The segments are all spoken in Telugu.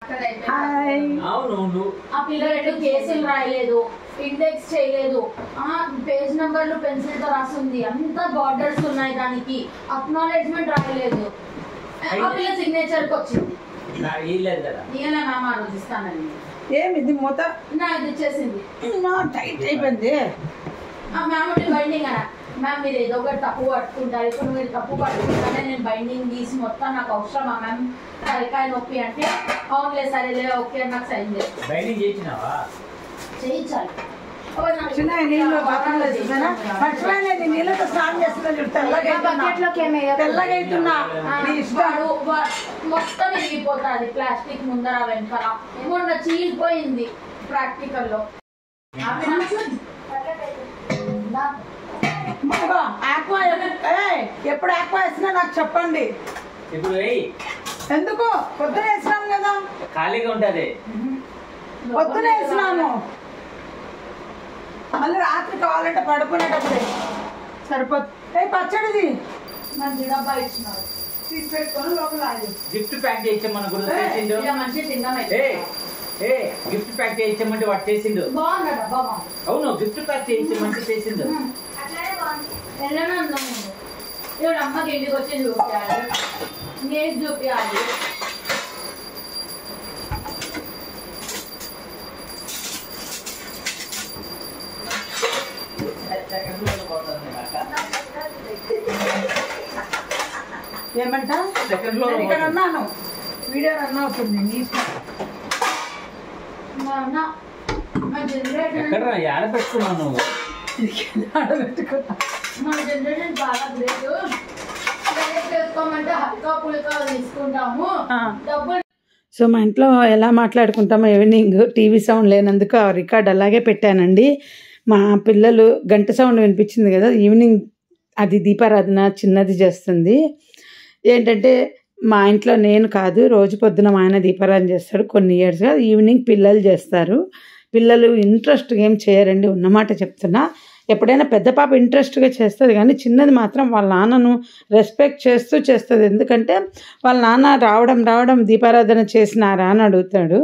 ఆ పిల్లలు కేసులు రాయలేదు, ఇండెక్స్ చేయలేదు, పేజ్ నంబర్లు పెన్సిల్ తో రాసింది, అంతా బార్డర్స్ ఉన్నాయి, దానికి అక్నాలెడ్జ్మెంట్ రాయలేదు. ఆ పిల్ల సిగ్నేచర్ కి వచ్చింది. ఆలోచిస్తానండి ఏమిది మూత ఇది ఇచ్చేసింది. టైట్ అయిపోయింది. మ్యామ్ బైండింగ్ అన్న, మ్యామ్ మీరు ఏదో ఒకటి తప్పు పట్టుకుంటారు, ఇప్పుడు మీరు తప్పు పట్టుకుంటానే నేను బైండింగ్ తీసి మొత్తం నాకు అవసరమా మ్యామ్, తలకాయ నొప్పి అంటే అవునులే సరేలే ఓకే నాకు సైన్ చేయించాలి. నీళ్ళతో స్నానం చేస్తున్నా తెల్లగైతున్నా మొత్తం విరిగిపోతుంది. ప్లాస్టిక్ ముందర వెనకాల మొన్న చీలిపోయింది ప్రాక్టికల్ లో. ఎప్పుడు ఆక్వా వేసినా నాకు చెప్పండి. ఎందుకు పొద్దున వేసినాము కదా, ఖాళీగా ఉంటది. పొద్దున వేసినాము, మళ్ళీ రాత్రి కావాలంటే పడుకునేటప్పుడే సరిపోతుంది. పచ్చడిది మంచి డబ్బా ఇచ్చినారు, తీసి పెట్టుకొని లోపల గిఫ్ట్ ప్యాక్ చేయించమని కూడా చేసిండు. గిఫ్ట్ ప్యాక్ చేయించమంటే వాడు చేసిండు. బాగుంది డబ్బా, అవును గిఫ్ట్ ప్యాక్ చేయించమంటే చేసిండు. ఎల్లనే ఉందాం. ఇప్పుడు అమ్మకి ఇంటికి వచ్చి చూపించాలి, నేను చూపించాలి. ఏమంటా ఇక్కడ ఉన్నాను, వీడియో రన్ అవుతుంది. ఆడ పెట్టుకున్నావు నువ్వు, మన జనరేషన్ చాలా గ్రేట్. చేసుకోమంటే హల్కా పుల్కా తీసుకుంటాము డబ్బులు. సో మా ఇంట్లో ఎలా మాట్లాడుకుంటామో ఈవినింగ్ టీవీ సౌండ్ లేనందుకు ఆ రికార్డ్ అలాగే పెట్టానండి. మా పిల్లలు గంట సౌండ్ వినిపించింది కదా ఈవినింగ్, అది దీపారాధన చిన్నది చేస్తుంది. ఏంటంటే మా ఇంట్లో నేను కాదు, రోజు పొద్దున మా ఆయన దీపారాధన చేస్తాడు. కొన్ని ఇయర్స్గా ఈవినింగ్ పిల్లలు చేస్తారు. పిల్లలు ఇంట్రెస్ట్గా ఏం చేయరండి, ఉన్నమాట చెప్తున్నా. ఎప్పుడైనా పెద్ద పాప ఇంట్రెస్ట్గా చేస్తుంది కానీ చిన్నది మాత్రం వాళ్ళ నాన్నను రెస్పెక్ట్ చేస్తూ చేస్తుంది. ఎందుకంటే వాళ్ళ నాన్న రావడం దీపారాధన చేసినారా అని అడుగుతాడు.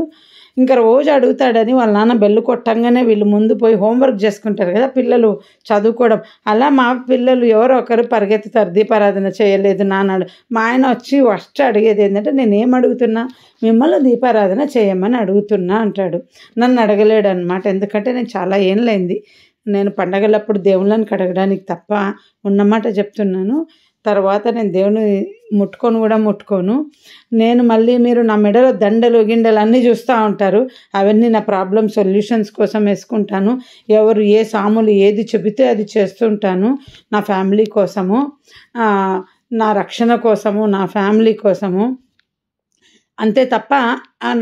ఇంకా రోజు అడుగుతాడని వాళ్ళ నాన్న బెల్లు కొట్టంగానే వీళ్ళు ముందు పోయి హోంవర్క్ చేసుకుంటారు కదా పిల్లలు చదువుకోవడం. అలా మా పిల్లలు ఎవరో ఒకరు పరిగెత్తుతారు, దీపారాధన చేయలేదు నాన్నాడు. మా ఆయన వచ్చి ఫస్ట్ అడిగేది ఏంటంటే నేనేం అడుగుతున్నా, మిమ్మల్ని దీపారాధన చేయమని అడుగుతున్నా అంటాడు. నన్ను అడగలేడు అనమాట, ఎందుకంటే నేను చాలా ఏళ్ళైంది నేను పండగలప్పుడు దేవుళ్ళని కడగడానికి తప్ప, ఉన్నమాట చెప్తున్నాను. తర్వాత నేను దేవుని ముట్టుకోను. నేను మళ్ళీ మీరు నా మెడలో దండలు గిండలు అన్నీ చూస్తూ ఉంటారు, అవన్నీ నా ప్రాబ్లం సొల్యూషన్స్ కోసం వేసుకుంటాను. ఎవరు ఏ సాములు ఏది చెబితే అది చేస్తుంటాను, నా ఫ్యామిలీ కోసము, నా రక్షణ కోసము, నా ఫ్యామిలీ కోసము. అంతే తప్ప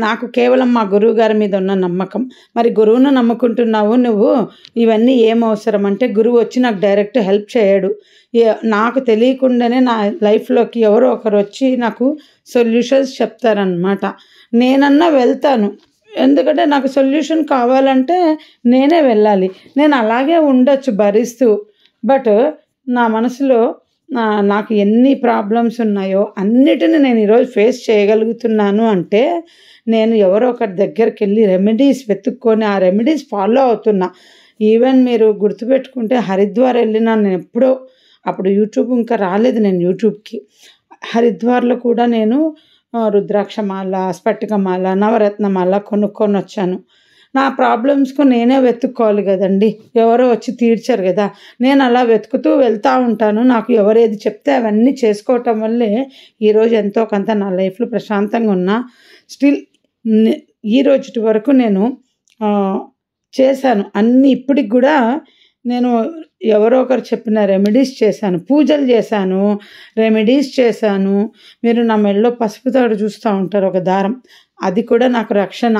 నాకు కేవలం మా గురువు గారి మీద ఉన్న నమ్మకం. మరి గురువును నమ్ముకుంటున్నావు నువ్వు, ఇవన్నీ ఏం అవసరం అంటే గురువు వచ్చి నాకు డైరెక్ట్ హెల్ప్ చేయడు. నాకు తెలియకుండానే నా లైఫ్లోకి ఎవరో ఒకరు వచ్చి నాకు సొల్యూషన్స్ చెప్తారనమాట. నేనన్నా వెళ్తాను, ఎందుకంటే నాకు సొల్యూషన్ కావాలంటే నేనే వెళ్ళాలి. నేను అలాగే ఉండొచ్చు భరిస్తూ, బట్ నా మనసులో నాకు ఎన్ని ప్రాబ్లమ్స్ ఉన్నాయో అన్నిటిని నేను ఈరోజు ఫేస్ చేయగలుగుతున్నాను అంటే నేను ఎవరో ఒకరి దగ్గరికి వెళ్ళి రెమెడీస్ వెతుక్కొని ఆ రెమెడీస్ ఫాలో అవుతున్నా. ఈవెన్ మీరు గుర్తుపెట్టుకుంటే హరిద్వార్ వెళ్ళినా నేను ఎప్పుడో, అప్పుడు యూట్యూబ్ ఇంకా రాలేదు, నేను యూట్యూబ్కి హరిద్వార్లో కూడా నేను రుద్రాక్షమాల, స్ఫటికమాల, నవరత్నమాల కొనుక్కొని వచ్చాను. నా ప్రాబ్లమ్స్కు నేనే వెతుక్కోవాలి కదండి, ఎవరో వచ్చి తీర్చారు కదా. నేను అలా వెతుకుతూ వెళ్తూ ఉంటాను. నాకు ఎవరేది చెప్తే అవన్నీ చేసుకోవటం వల్లే ఈరోజు ఎంతో కొంత నా లైఫ్లో ప్రశాంతంగా ఉన్నా. స్టిల్ ఈ రోజు వరకు నేను చేశాను అన్నీ. ఇప్పటికి కూడా నేను ఎవరో ఒకరు చెప్పిన రెమెడీస్ చేశాను, పూజలు చేశాను, రెమెడీస్ చేశాను. మీరు నా మెడలో పసుపు తాడు చూస్తూ ఉంటారు, ఒక దారం, అది కూడా నాకు రక్షణ.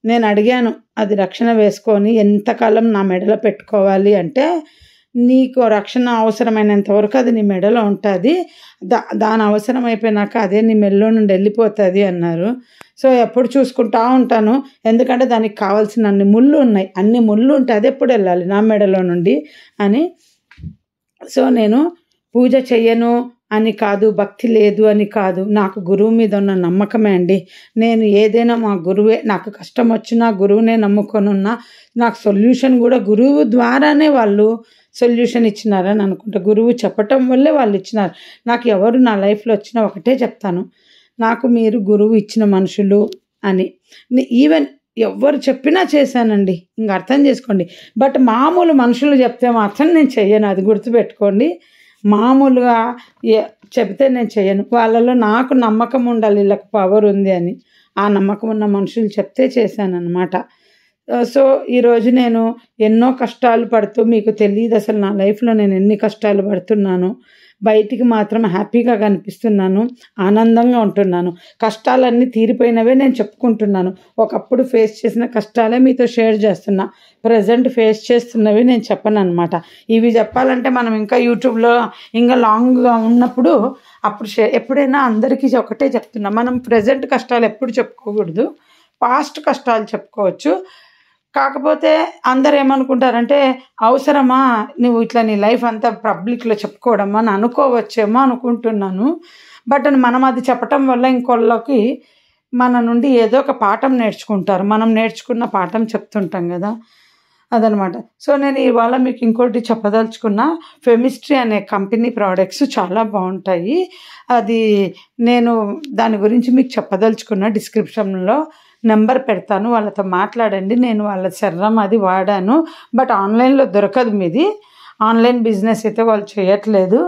నేను అడిగాను, అది రక్షణ వేసుకొని ఎంతకాలం నా మెడలో పెట్టుకోవాలి అంటే, నీకు రక్షణ అవసరమైనంత వరకు అది నీ మెడలో ఉంటుంది, దాని అవసరం అయిపోయినాక అదే నీ మెడలో నుండి వెళ్ళిపోతుంది అన్నారు. సో ఎప్పుడు చూసుకుంటూ ఉంటాను, ఎందుకంటే దానికి కావాల్సిన అన్ని ముళ్ళు ఉన్నాయి, అన్ని ముళ్ళు ఉంటే అది ఎప్పుడు వెళ్ళాలి నా మెడలో నుండి అని. సో నేను పూజ చెయ్యను, అని కాదు, భక్తి లేదు అని కాదు, నాకు గురువు మీద ఉన్న నమ్మకమే అండి. నేను ఏదైనా మా గురువే, నాకు కష్టం వచ్చినా గురువునే నమ్ముకొని ఉన్నా, నాకు సొల్యూషన్ కూడా గురువు ద్వారానే వాళ్ళు సొల్యూషన్ ఇచ్చినారని అనుకుంటా. గురువు చెప్పటం వల్లే వాళ్ళు ఇచ్చినారు. నాకు ఎవరు నా లైఫ్లో వచ్చినా ఒకటే చెప్తాను, నాకు మీరు గురువు ఇచ్చిన మనుషులు అని. ఈవెన్ ఎవరు చెప్పినా చేశానండి, ఇంక అర్థం చేసుకోండి. బట్ మామూలు మనుషులు చెప్తే మాత్రం నేను చెయ్యను, అది గుర్తుపెట్టుకోండి. మామూలుగా చెప్తే నేను చెయ్యను. వాళ్ళలో నాకు నమ్మకం ఉండాలి, వీళ్ళకి పవర్ ఉంది అని. ఆ నమ్మకం ఉన్న మనుషులు చెప్తే చేశానన్నమాట. సో ఈరోజు నేను ఎన్నో కష్టాలు పడుతూ, మీకు తెలియదు అసలు నా లైఫ్లో నేను ఎన్ని కష్టాలు పడుతున్నాను. బయటికి మాత్రం హ్యాపీగా కనిపిస్తున్నాను, ఆనందంగా ఉంటున్నాను. కష్టాలన్నీ తీరిపోయినవే నేను చెప్పుకుంటున్నాను. ఒకప్పుడు ఫేస్ చేసిన కష్టాలే మీతో షేర్ చేస్తున్నా. ప్రజెంట్ ఫేస్ చేస్తున్నవి నేను చెప్పను అనమాట. ఇవి చెప్పాలంటే మనం ఇంకా యూట్యూబ్లో ఇంకా లాంగ్గా ఉన్నప్పుడు అప్పుడు ఎప్పుడైనా అందరికీ ఒకటే చెప్తున్నా, మనం ప్రజెంట్ కష్టాలు ఎప్పుడు చెప్పుకోకూడదు, పాస్ట్ కష్టాలు చెప్పుకోవచ్చు. కాకపోతే అందరు ఏమనుకుంటారంటే, అవసరమా నువ్వు ఇట్లా నీ లైఫ్ అంతా పబ్లిక్లో చెప్పుకోవడం అని అనుకోవచ్చేమో అనుకుంటున్నాను. బట్ మనం అది చెప్పటం వల్ల ఇంకోళ్ళకి మన నుండి ఏదో ఒక పాఠం నేర్చుకుంటారు. మనం నేర్చుకున్న పాఠం చెప్తుంటాం కదా, అదనమాట. సో నేను ఇవాళ మీకు ఇంకోటి చెప్పదలుచుకున్న, ఫెమిస్ట్రీ అనే కంపెనీ ప్రోడక్ట్స్ చాలా బాగుంటాయి. అది నేను దాని గురించి మీకు చెప్పదలుచుకున్న. డిస్క్రిప్షన్లో నెంబర్ పెడతాను, వాళ్ళతో మాట్లాడండి. నేను వాళ్ళ సెర్రం అది వాడాను, బట్ ఆన్లైన్లో దొరకదు. మీది ఆన్లైన్ బిజినెస్ అయితే వాళ్ళు చేయట్లేదు.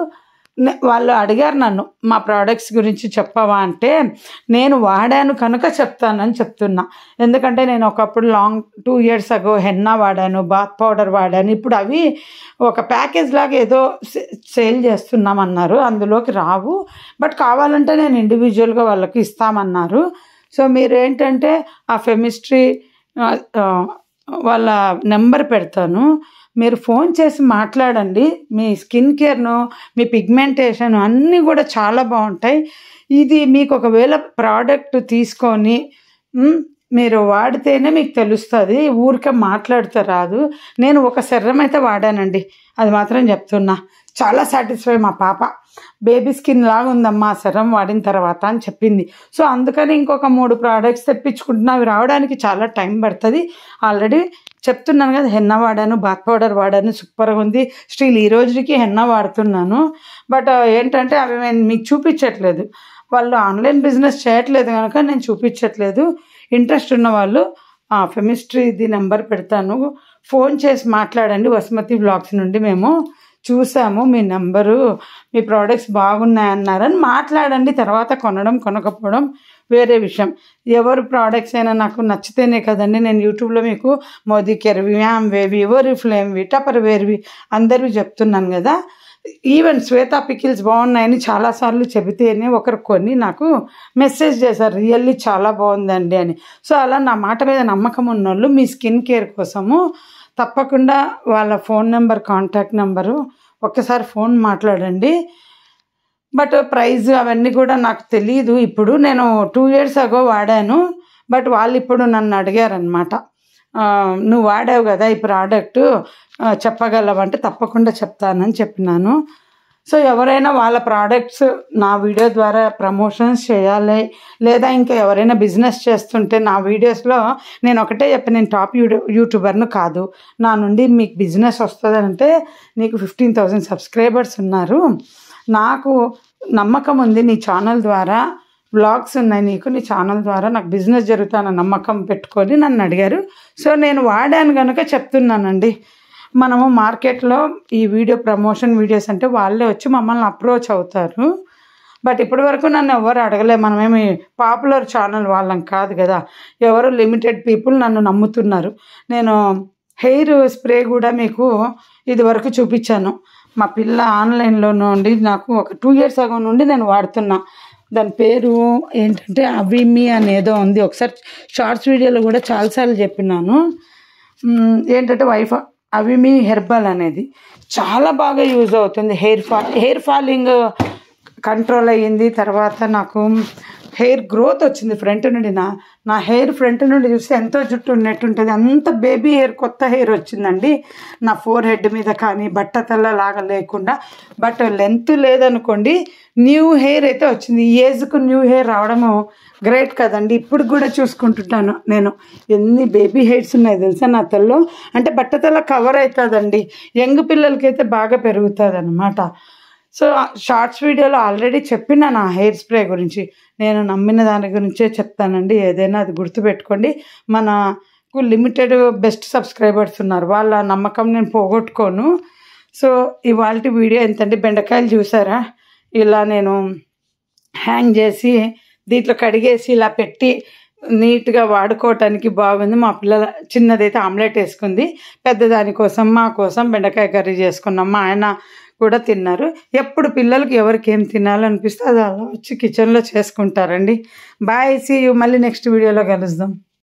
వాళ్ళు అడిగారు నన్ను, మా ప్రోడక్ట్స్ గురించి చెప్పవా అంటే, నేను వాడాను కనుక చెప్తానని చెప్తున్నా. ఎందుకంటే నేను ఒకప్పుడు 2 years ago హెన్నా వాడాను, బాత్ పౌడర్ వాడాను. ఇప్పుడు అవి ఒక ప్యాకేజ్ లాగా ఏదో సేల్ చేస్తున్నామన్నారు, అందులోకి రావు. బట్ కావాలంటే నేను ఇండివిజువల్గా వాళ్ళకి ఇస్తామన్నారు. సో మీరేంటంటే ఆ ఫెమిస్ట్రీ వాళ్ళ నెంబర్ పెడతాను, మీరు ఫోన్ చేసి మాట్లాడండి. మీ స్కిన్ కేర్ను, మీ పిగ్మెంటేషన్ అన్నీ కూడా చాలా బాగుంటాయి. ఇది మీకు ఒకవేళ ప్రోడక్ట్ తీసుకొని మీరు వాడితేనే మీకు తెలుస్తుంది, ఊరికే మాట్లాడితే రాదు. నేను ఒక సెర్రం అయితే వాడానండి, అది మాత్రం చెప్తున్నా. చాలా సాటిస్ఫై. మా పాప బేబీ స్కిన్ లాగా ఉందమ్మా సెరం వాడిన తర్వాత అని చెప్పింది. సో అందుకని ఇంకొక 3 ప్రోడక్ట్స్ తెప్పించుకుంటున్నా. అవి రావడానికి చాలా టైం పడుతుంది. ఆల్రెడీ చెప్తున్నాను కదా, హెన్నా వాడాను, బాత్ పౌడర్ వాడాను, సూపర్గా ఉంది. స్టిల్ ఈ రోజుకి హెన్నా వాడుతున్నాను. బట్ ఏంటంటే అవి నేను మీకు చూపించట్లేదు, వాళ్ళు ఆన్లైన్ బిజినెస్ చేయట్లేదు కనుక నేను చూపించట్లేదు. ఇంట్రెస్ట్ ఉన్న వాళ్ళు ఫెమిస్ట్రీది నెంబర్ పెడతాను, ఫోన్ చేసి మాట్లాడండి. వసుమతి బ్లాగ్స్ నుండి మేము చూసాము, మీ నెంబరు, మీ ప్రోడక్ట్స్ బాగున్నాయన్నారని మాట్లాడండి. తర్వాత కొనడం కొనకపోవడం వేరే విషయం. ఎవరు ప్రోడక్ట్స్ అయినా నాకు నచ్చితేనే కదండి నేను యూట్యూబ్లో మీకు మోదీ కేర్వి, యామ్వేవి, ఓరిఫ్లేమ్వి, టపర్ వేర్వి అందరివి చెప్తున్నాను కదా. ఈవెన్ శ్వేత పికిల్స్ బాగున్నాయని చాలాసార్లు చెబితేనే ఒకరు కొని నాకు మెసేజ్ చేశారు, రియల్లీ చాలా బాగుందండి అని. సో అలా నా మాట మీద నమ్మకం ఉన్నోళ్ళు మీ స్కిన్ కేర్ కోసము తప్పకుండా వాళ్ళ ఫోన్ నెంబర్, కాంటాక్ట్ నెంబరు ఒక్కసారి ఫోన్ మాట్లాడండి. బట్ ప్రైజ్ అవన్నీ కూడా నాకు తెలియదు. ఇప్పుడు నేను 2 years ago వాడాను. బట్ వాళ్ళు ఇప్పుడు నన్ను అడిగారనమాట, నువ్వు వాడావు కదా ఈ ప్రోడక్ట్ చెప్పగలవంటే తప్పకుండా చెప్తానని చెప్పినాను. సో ఎవరైనా వాళ్ళ ప్రోడక్ట్స్ నా వీడియో ద్వారా ప్రమోషన్స్ చేయాలి, లేదా ఇంకా ఎవరైనా బిజినెస్ చేస్తుంటే నా వీడియోస్లో నేను ఒకటే చెప్పి, నేను టాప్ యూట్యూబర్ను కాదు, నా నుండి మీకు బిజినెస్ వస్తుందంటే నీకు 15,000 సబ్స్క్రైబర్స్ ఉన్నారు, నాకు నమ్మకం ఉంది నీ ఛానల్ ద్వారా, బ్లాగ్స్ ఉన్నాయి నీకు, నీ ఛానల్ ద్వారా నాకు బిజినెస్ జరుగుతాన నమ్మకం పెట్టుకొని నన్ను అడిగారు. సో నేను వాడాను కనుక చెప్తున్నానండి. మనము మార్కెట్లో ఈ వీడియో ప్రమోషన్ వీడియోస్ అంటే వాళ్ళే వచ్చి మమ్మల్ని అప్రోచ్ అవుతారు. బట్ ఇప్పటి వరకు నన్ను ఎవరు అడగలే. మనమేమి పాపులర్ ఛానల్ వాళ్ళం కాదు కదా, ఎవరు లిమిటెడ్ పీపుల్ నన్ను నమ్ముతున్నారు. నేను హెయిర్ స్ప్రే కూడా మీకు ఇది వరకు చూపించాను. మా పిల్ల ఆన్లైన్లో నుండి నాకు ఒక 2 years ago నుండి నేను వాడుతున్నా. దాని పేరు ఏంటంటే అవిమి అనేదో ఉంది. ఒకసారి షార్ట్స్ వీడియోలో కూడా చాలాసార్లు చెప్పినాను. ఏంటంటే అవిమి హెర్బల్ అనేది చాలా బాగా యూజ్ అవుతుంది. హెయిర్ ఫాలింగ్ కంట్రోల్ అయ్యింది. తర్వాత నాకు హెయిర్ గ్రోత్ వచ్చింది ఫ్రంట్ నుండి. నా హెయిర్ ఫ్రంట్ నుండి చూస్తే ఎంతో జుట్టు ఉన్నట్టుంటుంది, అంత బేబీ హెయిర్, కొత్త హెయిర్ వచ్చిందండి నా ఫోర్ హెడ్ మీద. కానీ బట్టతల్లలాగా లేకుండా, బట్ లెంత్ లేదనుకోండి, న్యూ హెయిర్ అయితే వచ్చింది. ఈ ఏజ్కు న్యూ హెయిర్ రావడము గ్రేట్ కదండి. ఇప్పుడు కూడా చూసుకుంటుంటాను నేను, ఎన్ని బేబీ హెయిర్స్ ఉన్నాయి తెలుసా నా తల్లో. అంటే బట్టతల కవర్ అవుతుందండి, యంగ్ పిల్లలకైతే బాగా పెరుగుతుంది అన్నమాట. సో షార్ట్స్ వీడియోలో ఆల్రెడీ చెప్పిన నా హెయిర్ స్ప్రే గురించి, నేను నమ్మిన దాని గురించే చెప్తానండి. ఏదైనా అది గుర్తుపెట్టుకోండి. మనకు లిమిటెడ్ బెస్ట్ సబ్స్క్రైబర్స్ ఉన్నారు, వాళ్ళ నమ్మకం నేను పోగొట్టుకోను. సో ఇవాళ వీడియో ఎంతండి, బెండకాయలు చూసారా, ఇలా నేను హ్యాంగ్ చేసి దీంట్లో కడిగేసి ఇలా పెట్టి నీట్గా వాడుకోవటానికి బాగుంది. మా పిల్లల చిన్నదైతే ఆమ్లెట్ వేసుకుంది, పెద్దదాని కోసం మా కోసం బెండకాయ కర్రీ చేసుకున్నాం. మా ఆయన కూడా తిన్నారు. ఎప్పుడు పిల్లలకి ఎవరికి ఏం తినాలనిపిస్తే అది అలా వచ్చి కిచెన్లో చేసుకుంటారండి. బాయ్, సీ యూ, మళ్ళీ నెక్స్ట్ వీడియోలో కలుద్దాం.